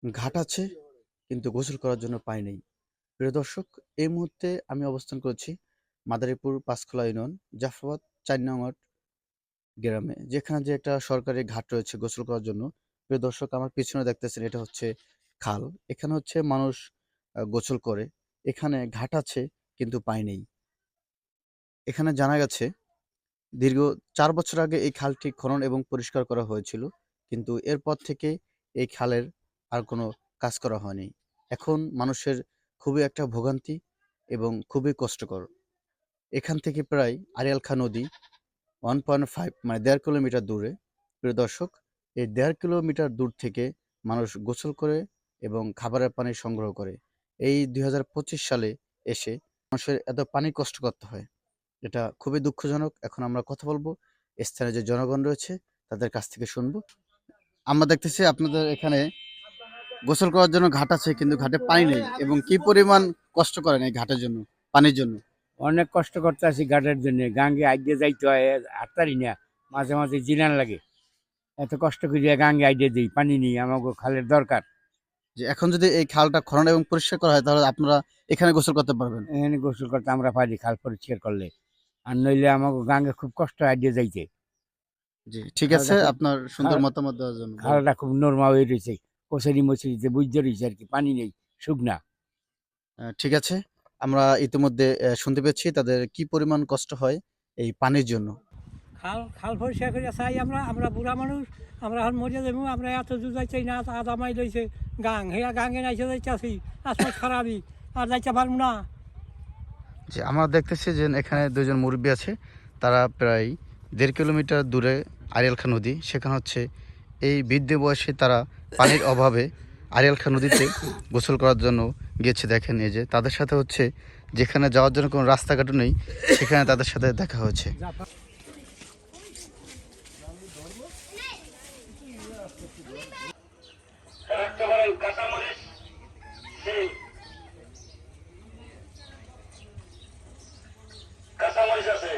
ঘাট আছে কিন্তু গোসল করার জন্য পানি নেই। প্রিয় দর্শক, এই মুহূর্তে আমি অবস্থান করছি মাদারীপুর পাঁচখোলা ইউনিয়ন জাফরাবাদ ৪ নং ওয়ার্ড গ্রামে, যেখানে যে একটা সরকারি ঘাট রয়েছে গোসল করার জন্য। প্রিয় দর্শক, আমার পিছনে দেখতেছেন এটা হচ্ছে খাল। এখানে হচ্ছে মানুষ গোসল করে। এখানে ঘাট আছে কিন্তু পানি নেই। এখানে জানা গেছে দীর্ঘ ৪ বছর আগে এই খালটি খনন এবং পরিষ্কার করা হয়েছিল। কিন্তু এরপর থেকে এই খালের আর কোনো কাজ করা হয়নি। এখন মানুষের খুবই একটা ভোগান্তি এবং খুবই কষ্টকর। এখান থেকে প্রায় আড়িয়াল খাঁ নদী 1.5 মানে ১.৫ কিলোমিটার দূরে। প্রিয় দর্শক, এই ১.৫ কিলোমিটার দূর থেকে মানুষ গোসল করে এবং খাবারের পানি সংগ্রহ করে। এই ২০২৫ সালে এসে মানুষের এত পানি কষ্ট করতে হয়। এটা খুবই দুঃখজনক। এখন আমরা কথা বলবো স্থানীয় যে জনগণ রয়েছে তাদের কাছ থেকে শুনবো। আমরা দেখতেছি আপনাদের এখানে গোসল করার জন্য ঘাট আছে কিন্তু ঘাটে পানি নেই, এবং কি পরিমাণ কষ্ট করেন এই ঘাটের জন্য, পানির জন্য। অনেক কষ্ট করতে আছি ঘাটের জন্য, গাঙ্গে আইডে যাইতে হয়, হাঁটতারি না, মাঝে মাঝে জিনান লাগে। এত কষ্ট করিয়া গাঙ্গে আইডে দিই, পানি নেই, আমাকে খালের দরকার। যে এখন যদি এই খালটা খনন এবং পরিষ্কার করা হয় তাহলে আপনারা এখানে গোসল করতে পারবেন। এখানে গোসল করতে আমরা পারি খাল পরিষ্কার করলে, আর নইলে আমাকে গাঙ্গে খুব কষ্ট আইডে যাইতে। জি, ঠিক আছে। খালটা খুব আপনার সুন্দর খাল মতামত দেওয়ার জন্য বলেন। খালটা খুব নরমা হয়ে রয়েছে, কচেরি মচেরিতে বুঝতে রয়েছে আর কি, পানি নেই, শুকনা। ঠিক আছে। আমরা ইতিমধ্যে শুনতে পেয়েছি তাদের কি পরিমাণ কষ্ট হয় এই পানির জন্য। খাল খাল পরিষ্কার করে চাই আমরা আমরা বুড়া মানুষ, আমরা এখন মরিয়া যাবো, আমরা এত দূর যাইতে না, আদা মাই লইছে গাং, হেয়া গাঙে নাইছে যাইতেছি, আসমাস খারাপই, আর যাইতে পারবো না। যে আমরা দেখতেছি যে এখানে দুজন মুরব্বী আছে, তারা প্রায় ১.৫ কিলোমিটার দূরে আড়িয়াল খাঁ নদী, সেখানে হচ্ছে এই বৃদ্ধ বয়সে তারা পানির অভাবে আড়িয়াল খাঁ নদীতে গোসল করার জন্য গিয়েছে। দেখেন এই যে তাদের সাথে হচ্ছে যেখানে যাওয়ার জন্য কোনো রাস্তাঘাটও নেই, সেখানে তাদের সাথে দেখা হয়েছে। কাঁচামরিচ আছে।